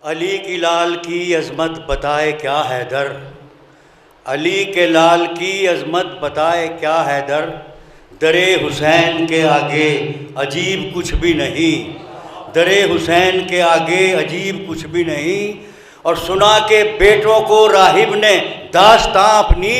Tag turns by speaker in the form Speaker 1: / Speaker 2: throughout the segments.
Speaker 1: علی کی لال کی عظمت بتائے کیا حیدر، علی کے لال کی عظمت بتائے کیا حیدر، در حسین کے آگے عجیب کچھ بھی نہیں، در حسین کے آگے عجیب کچھ بھی نہیں۔ اور سنا کے بیٹوں کو راہب نے داستاں اپنی،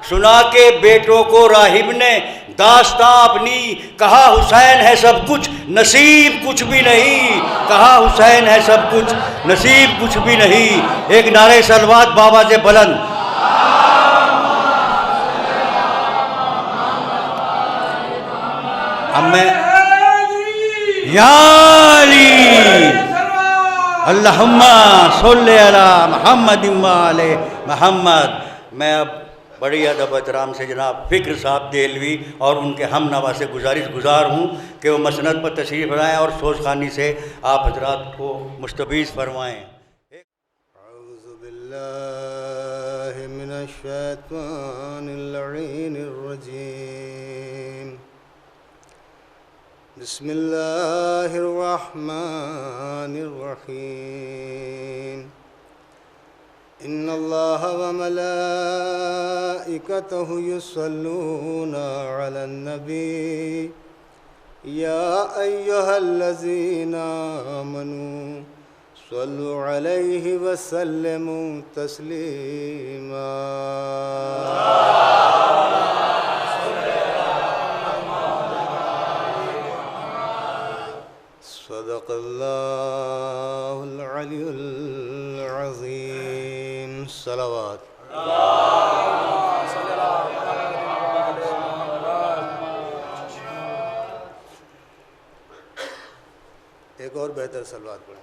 Speaker 1: سنا کے بیٹوں کو راہب نے داستاں اپنی، کہا حسین ہے سب کچھ نصیب کچھ بھی نہیں، کہا حسین ہے سب کچھ نصیب کچھ بھی نہیں۔ ایک نعرہ صلوات بابا سے بلند۔ اب میں یا علی اللہم صلی علی محمد و آل محمد۔ میں اب بڑی ادب احترام سے جناب فکر صاحب دہلوی اور ان کے ہم نوا سے گزار ہوں کہ وہ مسند پر تشریف لائیں اور سوز خوانی سے آپ حضرات کو مستفیض فرمائیں۔
Speaker 2: اعوذ باللہ من الشیطان اللعین الرجیم، بسم اللہ الرحمن الرحیم۔ ان اللہ وملائکتہ یصلون علی النبی یا ایہا الذین آمنوا صلوا علیہ وسلموا تسلیما۔ صدق اللہ العلی العظیم۔ صلوات۔ ایک اور بہتر صلوات پڑھیں۔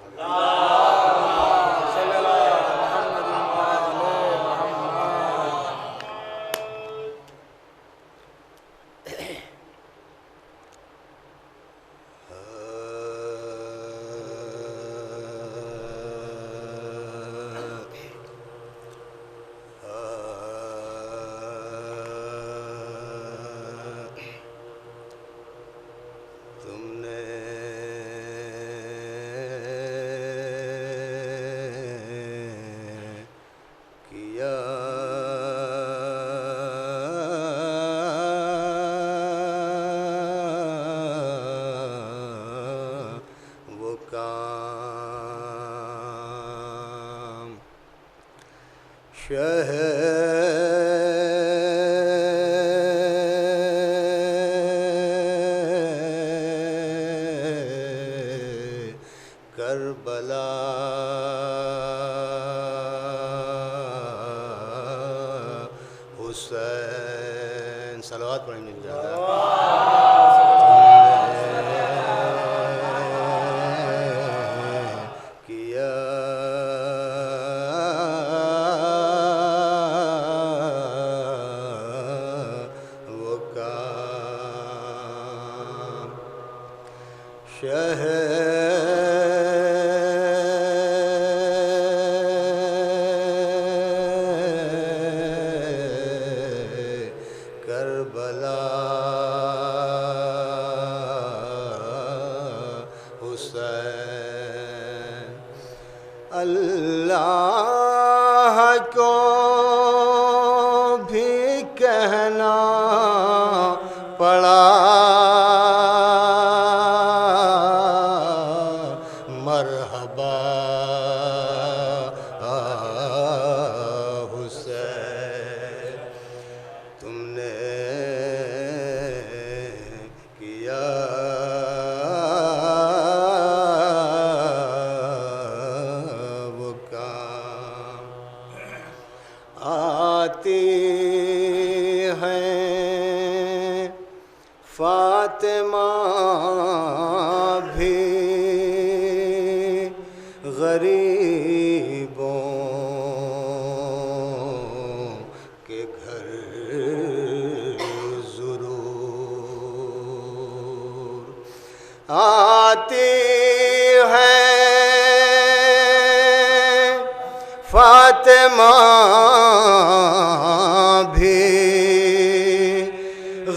Speaker 2: کربلا حسین۔ صلوات پڑھیں گے اللہ کو بھی کہنا پڑا مرحبا حسین، تم نے کیا فاطمہ بھی غریبوں کے گھر ضرور آتی ہے، فاطمہ بھی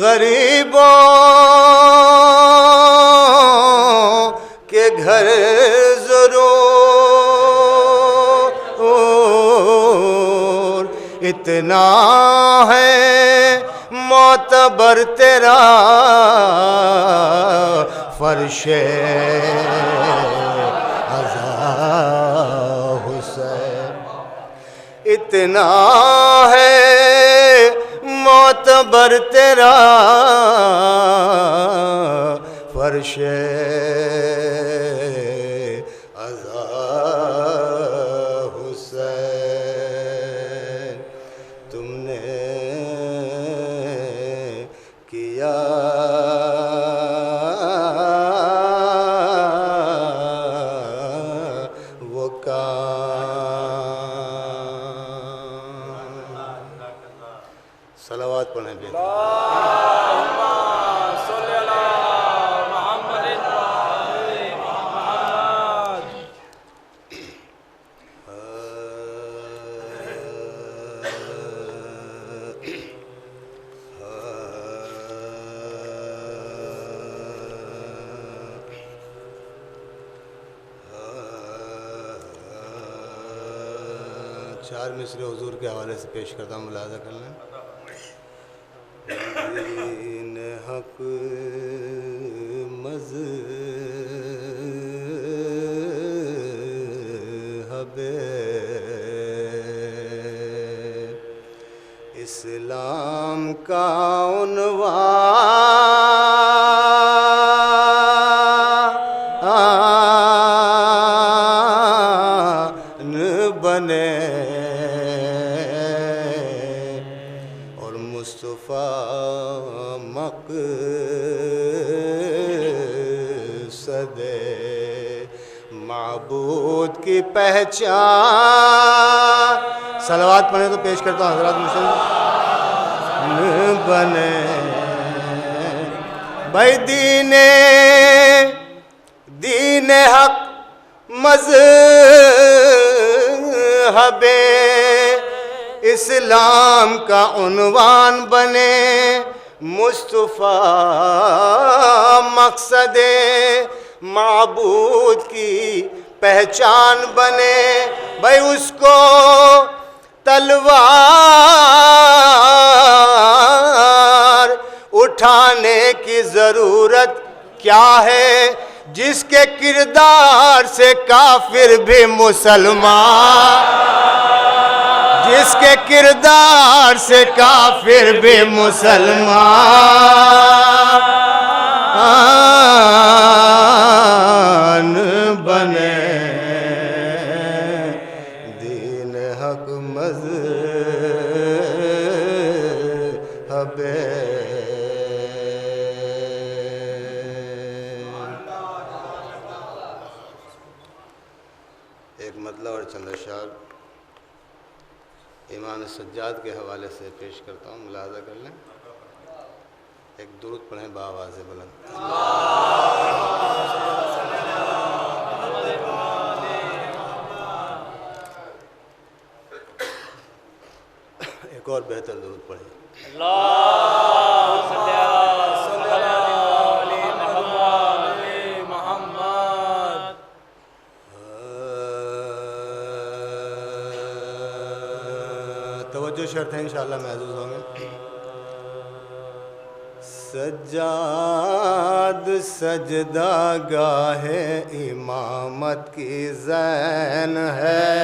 Speaker 2: غریبوں کے گھر ضرور اتنا ہے معتبر تیرا فرش عزا حسین، اتنا ہے معتبر تیرا فرش عزا حسین، تم نے کیا وہ صلوات پڑھیں بے چار مصرے حضور کے حوالے سے پیش کرتا ہوں، ملاحظہ کر لیں۔ دین حق مذہب اسلام کا عنوان بنے اور مصطفیٰ مقصد معبود کی پہچان، صلوات پڑھیں تو پیش کرتا ہوں حضرات مسلم بنے بھائی دین حق مذہب اسلام کا عنوان بنے، مصطفیٰ مقصد معبود کی پہچان بنے، بھائی اس کو تلوار اٹھانے کی ضرورت کیا ہے، جس کے کردار سے کافر بھی مسلمان، جس کے کردار سے کافر بھی مسلمان بنے، دین حق مذہب ایک مطلب اور چند اشعار ایمان سجاد کے حوالے سے پیش کرتا ہوں، ملاحظہ کر لیں۔ ایک درود پڑھیں بآواز بلند۔ ایک اور بہتر درود پڑھیں۔ توجہ شرط ہے، انشاءاللہ محظوظ ہوں گے۔ سجاد سجدہ گاہ امامت کی زین ہے،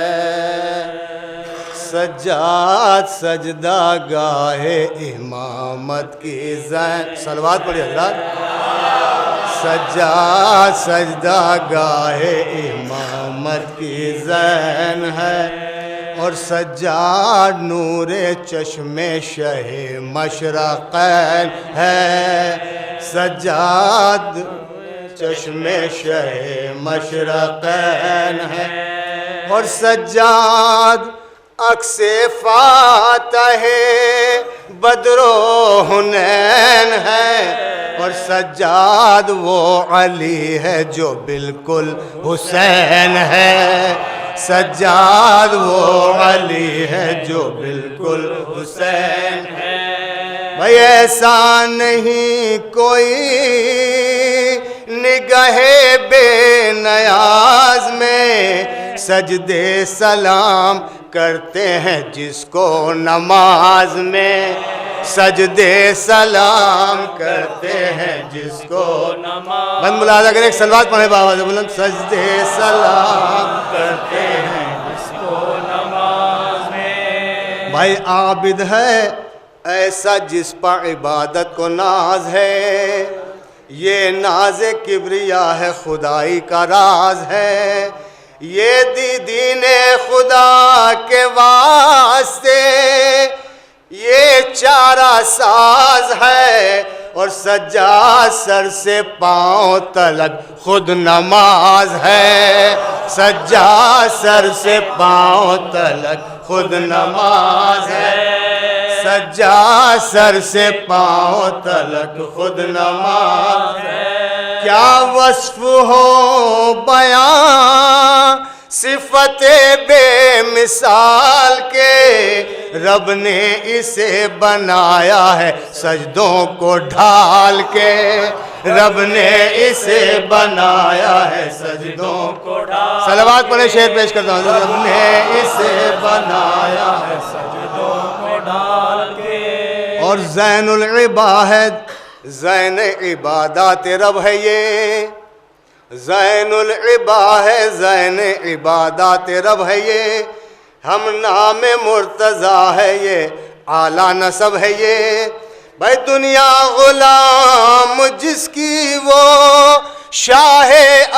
Speaker 2: سجاد سجدہ گاہ امامت کی زین، صلوات پڑھی حضرات۔ سجاد سجدہ گاہ امامت کی زین ہے، اور سجاد نور چشم شہ مشرقین ہے، سجاد چشم شہ مشرقین ہے، اور سجاد عکس فاتح بدر و حنین ہے، اور سجاد وہ علی ہے جو بالکل حسین ہے، سجاد وہ علی ہے جو بالکل حسین ہے، بھائی ایسا نہیں کوئی نگاہ بے نیاز میں، سجدے سلام کرتے ہیں جس کو نماز میں، سجدے سلام کرتے ہیں جس کو نماز، بند ملاحظہ کریں، ایک سلوات پڑھیں بآواز بلند، سجدے سلام کرتے ہیں جس کو نماز میں۔ بھائی عابد ہے ایسا جس پر عبادت کو ناز ہے، یہ ناز کبریا ہے خدائی کا راز ہے، یہ دین خدا کے واسطے یہ چارہ ساز ہے، اور سجاد سر سے پاؤں تلک خود نماز ہے، سجاد سر سے پاؤں تلک خود نماز ہے، سجاد سر سے پاؤں تلک خود نماز ہے۔ کیا وصف ہو بیان صفت بے مثال کے، رب نے اسے بنایا ہے سجدوں کو ڈھال کے، رب نے اسے بنایا ہے سجدوں کو ڈھال، صلوات پڑھیں، شعر پیش کرتا ہوں، رب نے اسے بنایا ہے سجدوں کو ڈھال کے۔ اور زین العباد، زین عبادات رب ہے یہ، زین العبا ہے، زین عبادات رب ہے یہ، ہم نام مرتضیٰ ہے یہ، اعلیٰ نسب ہے یہ، بھائی دنیا غلام جس کی وہ شاہ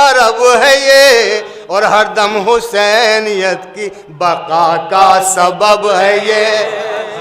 Speaker 2: عرب ہے یہ، اور ہر دم حسینیت کی بقا کا سبب ہے یہ،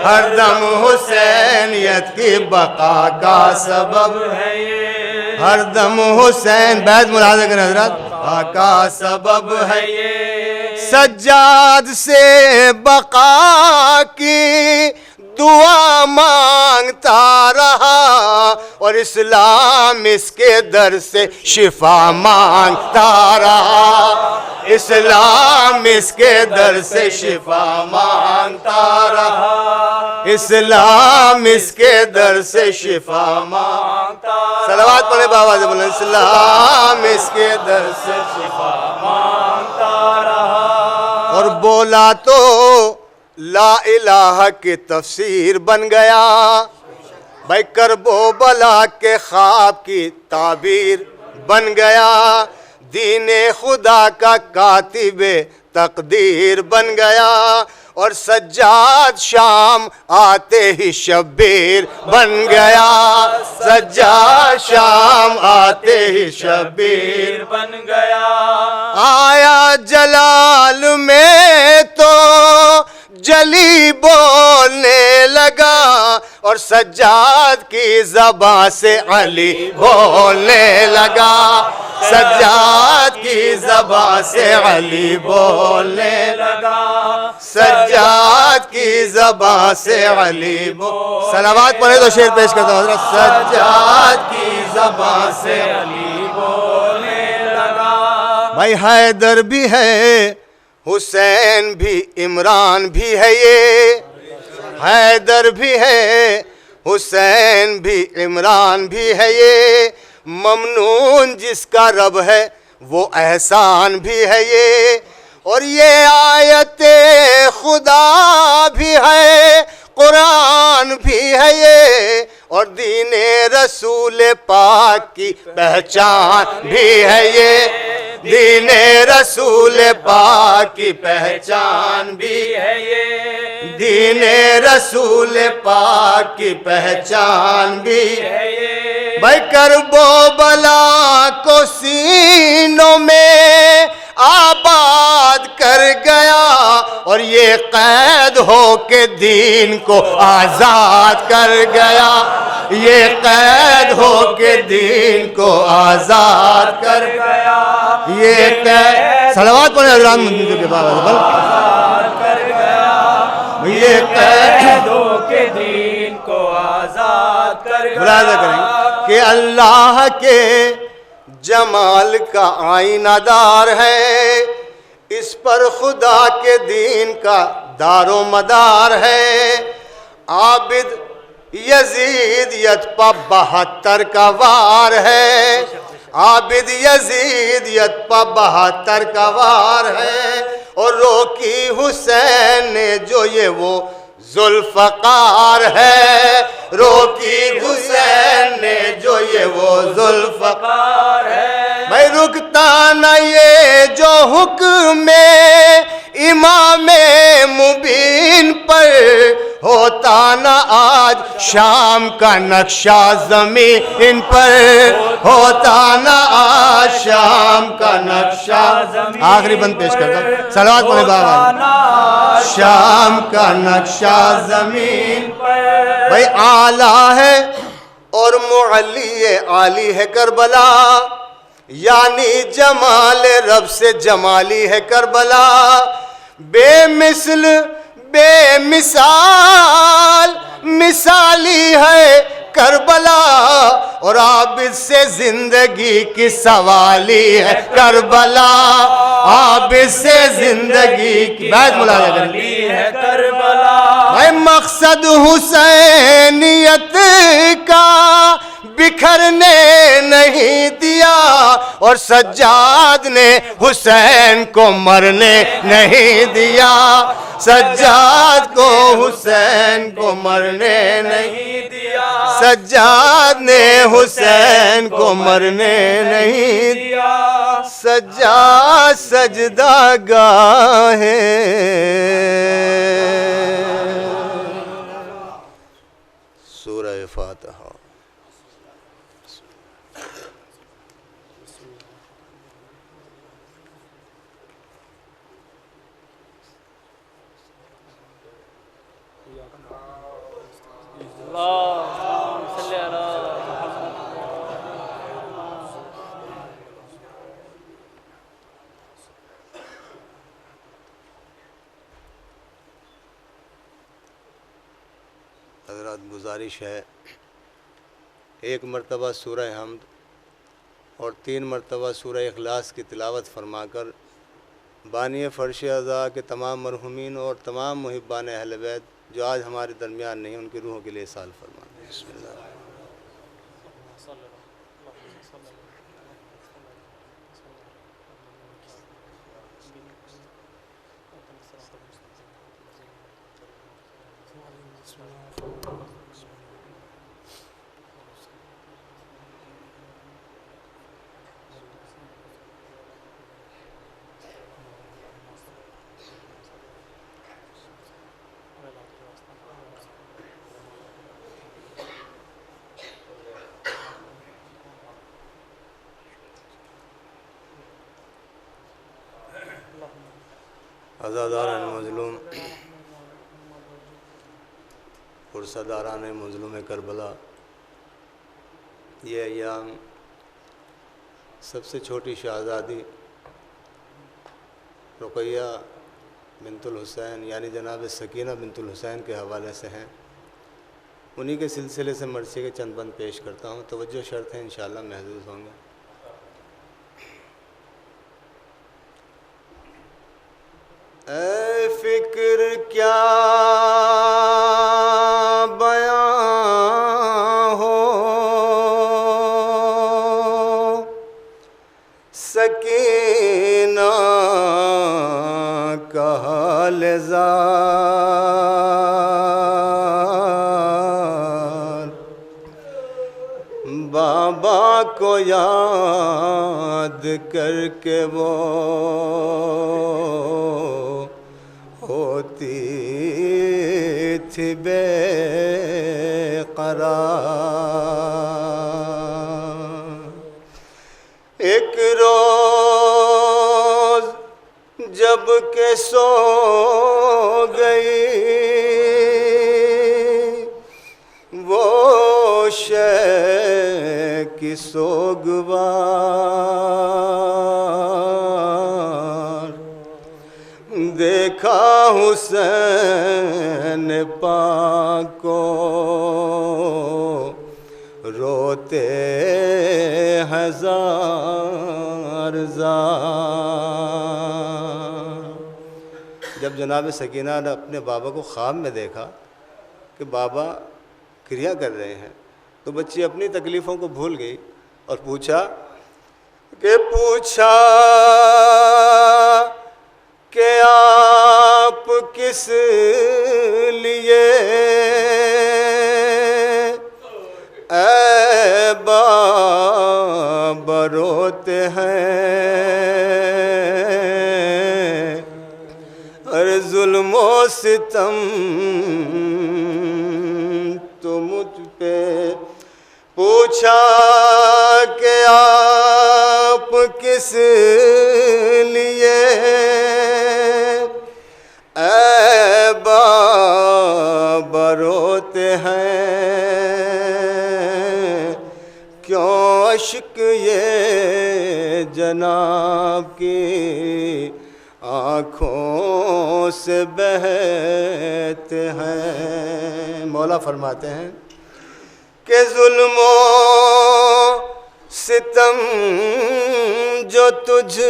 Speaker 2: ہر دم حسینیت کی بقا کا سبب ہے یہ، ہر دم حسین، بیعت ملاحظہ کریں حضرات، بقا کا سبب ہے یہ، سجاد سے بقا کی دعا مانگتا رہا، اور اسلام اس کے در سے شفا مانگتا رہا، اسلام اس کے در سے شفا مانگتا رہا، اسلام اس کے در سے شفا مانگتا رہا، صلوات پڑھیں بآواز بلند، اسلام اس کے در سے شفا مانگتا رہا، اور بولا تو لا الہ کی تفسیر بن گیا، بھائی کرب و بلا کے خواب کی تعبیر بن گیا، دین خدا کا کاتب تقدیر بن گیا، اور سجاد شام آتے ہی شبیر بن گیا، سجاد شام آتے ہی شبیر بن گیا، آیا جلال میں تو جلی بولنے لگا، اور سجاد کی زبان سے علی بولنے لگا، سجاد کی زبان سے علی بولنے لگا، سجاد کی زبان سے علی بولنے، صلوات پڑھیں تو شعر پیش کرتا ہوں حضرت، سجاد کی زبان سے علی بولنے لگا، بھائی حیدر بھی ہے حسین بھی عمران بھی ہے یہ، حیدر بھی ہے حسین بھی عمران بھی ہے یہ، ممنون جس کا رب ہے وہ احسان بھی ہے یہ، اور یہ آیت خدا بھی ہے قرآن بھی ہے یہ، اور دین رسول پاک کی پہچان بھی ہے یہ، دین رسول پاک کی پہچان بھی ہے یہ، دین رسول پاک کی پہچان بھی ہے یہ، بھائی کرب و بلا کو سینوں میں آباد کر گیا، اور یہ قید ہو کے دین کو آزاد کر گیا، یہ قید ہو کے دین کو آزاد کر گیا، یہ قید، صلوات پڑھیں حضرات مندر کے بعد، آزاد کر گیا، یہ قید ہو کے دین کو آزاد کر گیا، ملاحظہ کریں کہ اللہ کے جمال کا آئینہ دار ہے، اس پر خدا کے دین کا دار و مدار ہے، عابد یزید یتپا 72 کا وار ہے، عابد یزید یتپا 72 کا وار ہے، روکی حسین نے جو یہ وہ ذوالفقار ہے، روکی حسین نے جو یہ وہ ذوالفقار ہے، بھائی رکتا نہ یہ جو حکم امام مبین پر، ہوتا نہ آج شام کا نقشہ زمین پر، ہوتا نہ آج شام کا نقشہ زمین، آخری بند پیش کرتا ہوں، صلوات پڑھیں بابا، شام کا نقشہ زمین پر، بھائی اعلیٰ ہے اور معلی عالی ہے کربلا، یعنی جمال رب سے جمالی ہے کربلا، بے مثل بے مثال مثالی ہے کربلا، اور عابد سے زندگی کی سوالی ہے کربلا، عابد سے زندگی کی بیت ملاحظہ ہے کربلا، میں مقصد حسینیت کا بکھرنے نہیں دیا، اور سجاد نے حسین کو مرنے نہیں دیا، سجاد کو حسین کو مرنے نہیں دیا، سجاد نے حسین کو مرنے نہیں دیا، سجاد سجدہ گاہ ہے۔ سورہ فاتحہ۔ حضرات گزارش ہے، ایک مرتبہ سورہ حمد اور 3 مرتبہ سورہ اخلاص کی تلاوت فرما کر بانی فرش عزا کے تمام مرحومین اور تمام محبان اہل بیت جو آج ہمارے درمیان نہیں، ان کی روحوں کے لیے سال فرمانا۔ بسم اللہ۔ عزاداران مظلوم، پرسداران مظلوم کربلا، یہ ایام سب سے چھوٹی شہزادی رقیہ بنت الحسین یعنی جناب سکینہ بنت الحسین کے حوالے سے ہیں، انہی کے سلسلے سے مرثیے کے چند بند پیش کرتا ہوں، توجہ شرط ہے انشاءاللہ محظوظ ہوں گے۔ اے فکر کیا بیاں ہو سکینہ کا حال زار، بابا کو یاد کر کے وہ ہوتی تھی بے قرار، ایک روز جب کہ سو گئی وہ شے کی سوگوار، دیکھا حسین پاک کو روتے ہزار زار۔ جب جناب سکینہ نے اپنے بابا کو خواب میں دیکھا کہ بابا کریا کر رہے ہیں، تو بچی اپنی تکلیفوں کو بھول گئی اور پوچھا کہ کس لیے اے بابا روتے ہیں اور ظلم و ستم تو مجھ پہ پوچھا کہ آپ کس لیے اے بابا روتے ہیں کیوں اشک یہ جناب کی آنکھوں سے بہتے ہیں. مولا فرماتے ہیں کہ ظلم و ستم جو تجھ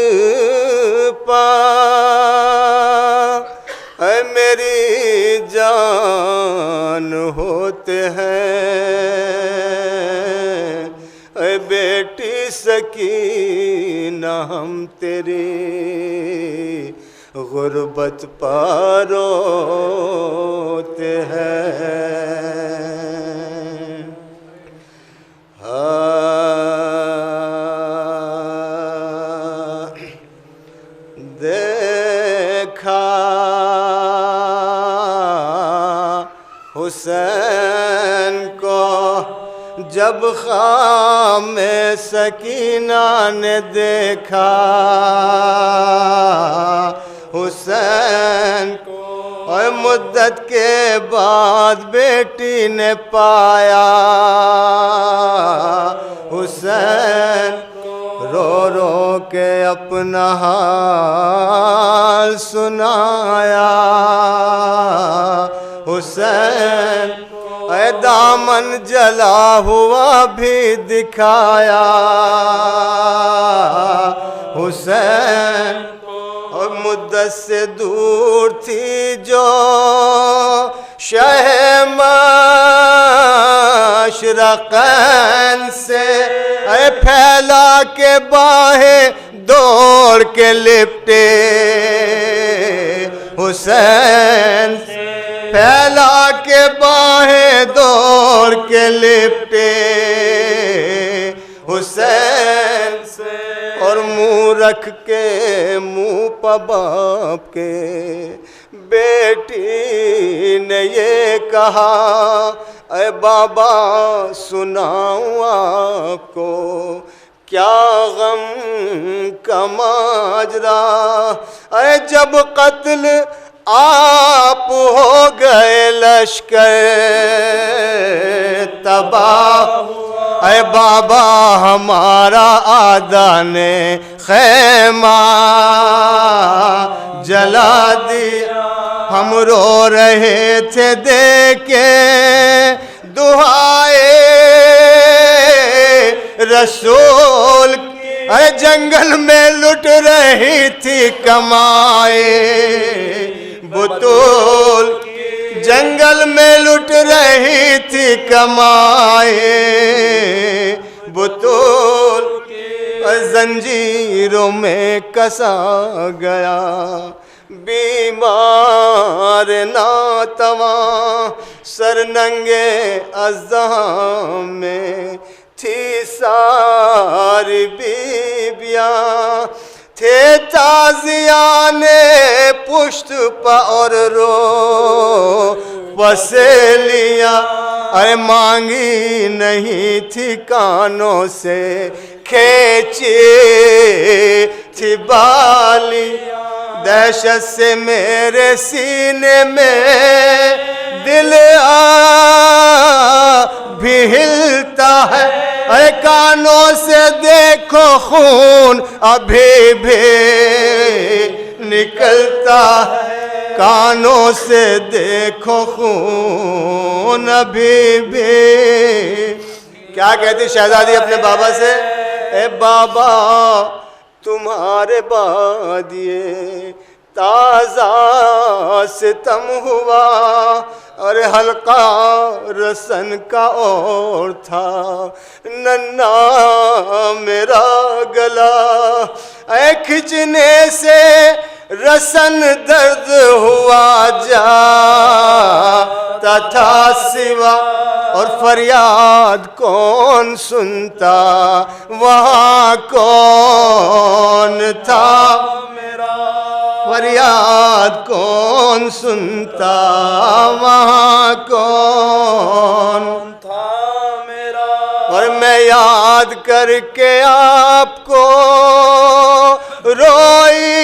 Speaker 2: پا اے میری جان ہوتے ہیں اے بیٹی سکینہ ہم تیری غربت پر روتے ہیں. دیکھا حسین کو جب خام سکینہ نے دیکھا حسین کو اور مدت کے بعد بیٹی نے پایا حسین رو رو کے اپنا حال سنایا حسین اے دامن جلا ہوا بھی دکھایا حسین اور مدت سے دور تھی جو شہ مشرقین سے اے پھیلا کے باہیں دوڑ کے لپٹے حسین پھیلا کے باہیں دوڑ کے لپٹے حسین اور منہ رکھ کے منہ پہ باپ کے بیٹی نے یہ کہا اے بابا سناؤں آپ کو کیا غم کا ماجرا اے جب قتل آپ ہو گئے لشکر تباہ اے بابا ہمارا آدھا نے خیمہ جلا دیا ہم رو رہے تھے دیکھے دعائے رسول اے جنگل میں لٹ رہی تھی کمائے بطول جنگل میں لٹ رہی تھی کمائے بطول زنجیروں میں کسا گیا بیمار ناتواں سر ننگے اذہان میں تھی ساری بیبیاں تھے تازیان پشت پا اور رو پسلیاں اے مانگی نہیں تھی کانوں سے کھینچی تھی بالی دہشت سے میرے سینے میں دل بھی ہلتا ہے اے کانوں سے دیکھو خون ابھی بھی نکلتا ہے کانوں سے دیکھو خون ابھی بھی. کیا کہتی شہزادی اپنے بابا سے اے بابا تمہارے بعد یہ تازہ ستم ہوا اور حلقہ رسن کا اور تھا ننا میرا گلا اے کھچنے سے رسن درد ہوا جاتا تھا سوا، اور فریاد کون سنتا وہاں کون تھا میرا، فریاد کون سنتا وہاں کون تھا میرا۔ اور میں یاد کر کے آپ کو روئی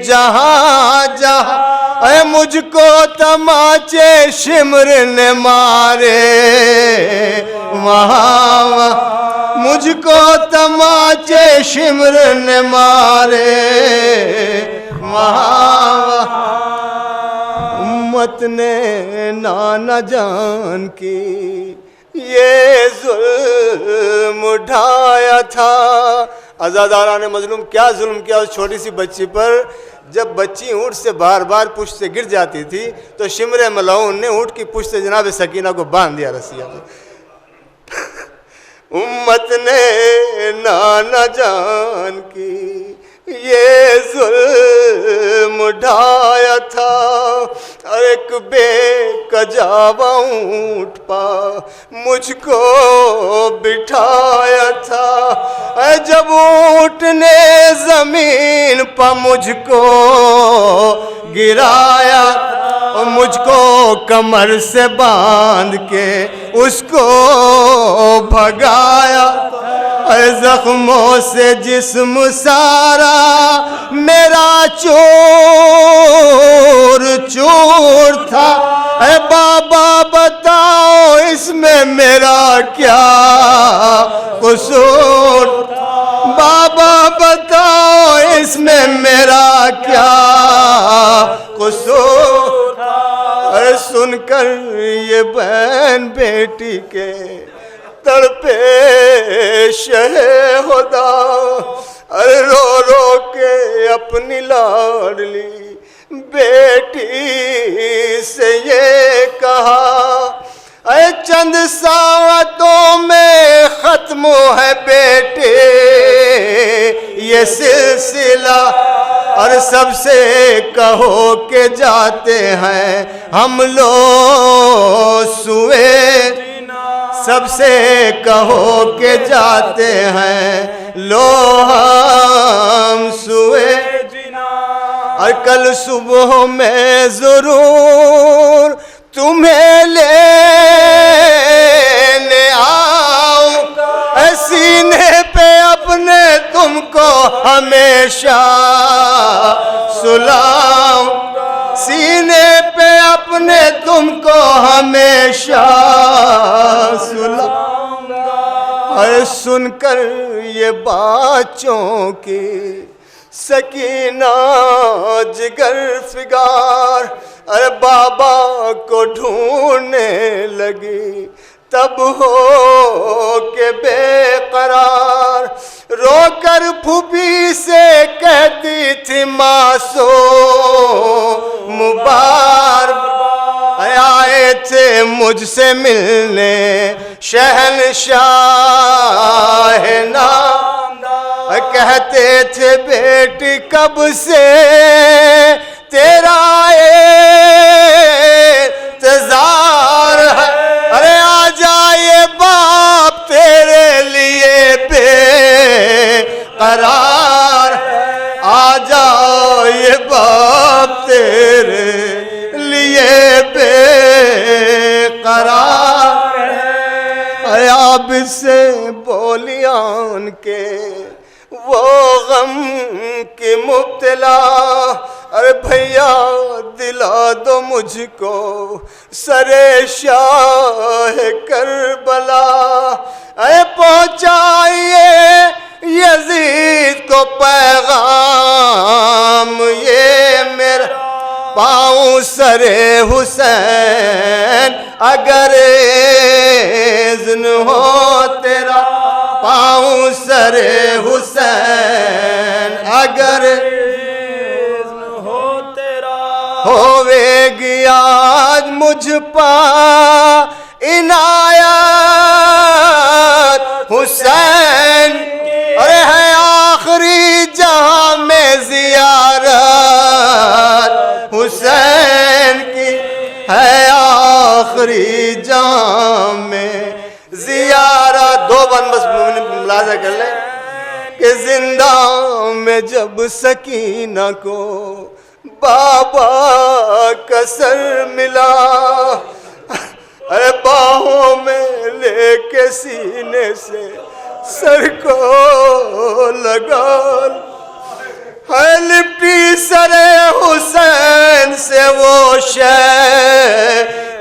Speaker 2: جہاں جہاں، اے مجھ کو تماچے شمر نے مارے وہاں وہاں، مجھ کو تماچے شمر نے مارے وہاں وہاں۔ امت نے نانا جان کی یہ ظلم اٹھایا تھا۔ عزاداران مظلوم کیا ظلم کیا اس چھوٹی سی بچی پر۔ جب بچی اونٹ سے بار بار پشت سے گر جاتی تھی تو شمر ملعون نے اونٹ کی پشت سے جناب سکینہ کو باندھ دیا رسیہ میں۔ امت نے نانا جان کی یہ ظلم اٹھایا تھا، اور ایک بے کجاوا اونٹ پا مجھ کو بٹھایا تھا۔ اے جب اونٹ نے زمین پا مجھ کو گرایا، اور مجھ کو کمر سے باندھ کے اس کو بھگایا، اے زخموں سے جسم سارا میرا چور چور تھا۔ اے بابا بتاؤ اس میں میرا کیا قصور، بابا بتاؤ اس میں میرا کیا قصور۔ اے سن کر یہ بہن بیٹی کے تڑپے شہ خدا، ارے رو رو کے اپنی لاڈلی بیٹی سے یہ کہا، اے چند ساعتوں میں ختم ہے بیٹے یہ سلسلہ، اور سب سے کہو کہ جاتے ہیں ہم لوگ سوئے، سب سے کہو کہ جاتے ہیں لو ہم سوئے، اور کل صبح میں ضرور تمہیں لینے آؤں، سینے پہ اپنے تم کو ہمیشہ سلاؤں، سینے پہ اپنے تم کو ہمیشہ سلاؤں گا۔ اور سن کر یہ بات چونکی سکینہ جگر فگار، ارے بابا کو ڈھونڈنے لگی، تب ہو کے بے قرار رو کر پھوپھی سے کہتی تھی معصوم مبار، آئے تھے مجھ سے ملنے شہنشاہ نامدار، کہتے تھے بیٹی کب سے تیرا انتظار ہے، ارے آ جائے باپ تیرے لیے بے قرار، آ جائے باپ تیرے لیے بے قرار ہے۔ اب سے بولیان کے وہ غم کی مبتلا، ارے بھیا دلا دو مجھ کو سرے شاہ کربلا، اے پہنچائیے یزید کو پیغام یہ میرا، پاؤں سرے حسین اگر اذن ہو تیرا، پاؤں سرے حسین اگر اذن ہو تیرا، ہوے گیا آج مجھ پا عنایت حسین، ارے ہے آخری جہاں میں تیری جام میں زیارت. دو بند بس ملاحظہ کر لیں کہ زندہ میں جب سکینہ کو بابا کا سر ملا، ارے باہوں میں لے کے سینے سے سر کو لگا، ہے لپٹی سر حسین سے وہ شے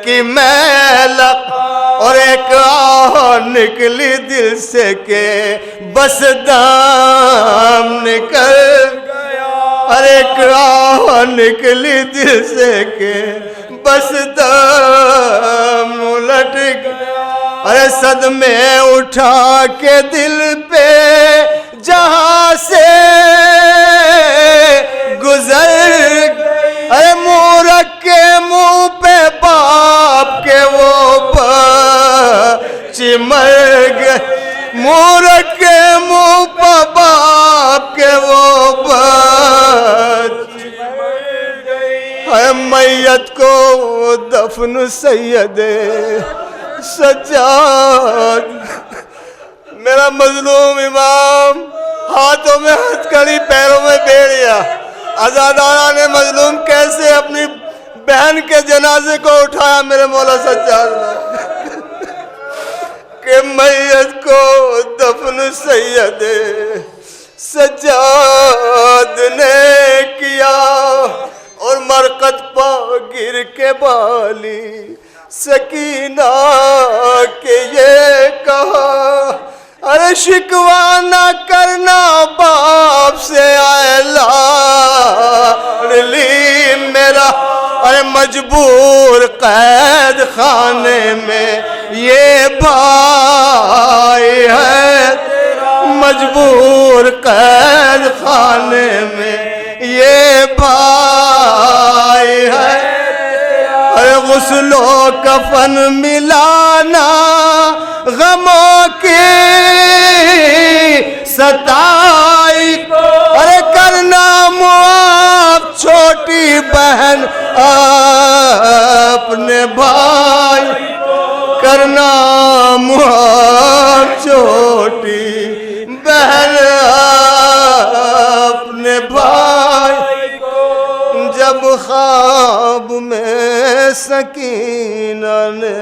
Speaker 2: کہ میل، اور ایک آہ نکلی دل سے کہ بس دم نکل گیا، اور ایک آہ نکلی دل سے کہ بس دم الٹ گیا، ارے صدمے اٹھا کے دل پہ جہاں سے گزر، ارے مورک کے منہ پہ باپ کے وہ بچے مر گئے، مورک کے منہ پہ باپ کے وہ بچے مر گئے، میت کو دفن سید سجاد، میرا مظلوم امام، ہاتھوں میں ہتھکڑی پیروں میں بیڑیا، عزادارہ نے مظلوم کیسے اپنی بہن کے جنازے کو اٹھایا میرے مولا سجاد نے، کہ میت کو دفن سید سجاد نے کیا، اور مرقد پا گر کے بالی سکینہ کے یہ کہا، ارے شکوہ نہ کرنا باپ سے، اے لاڈلی میرا، ارے مجبور قید خانے میں یہ بھائی ہے، مجبور قید خانے میں یہ بھائی ہے، ارے غسل و کفن ملانا غموں کی ستائی، ارے کرنا معاف چھوٹی بہن اپنے بھائی، کرنا معاف چھوٹی بہن اپنے بھائی، جب خواب میں سکینہ نے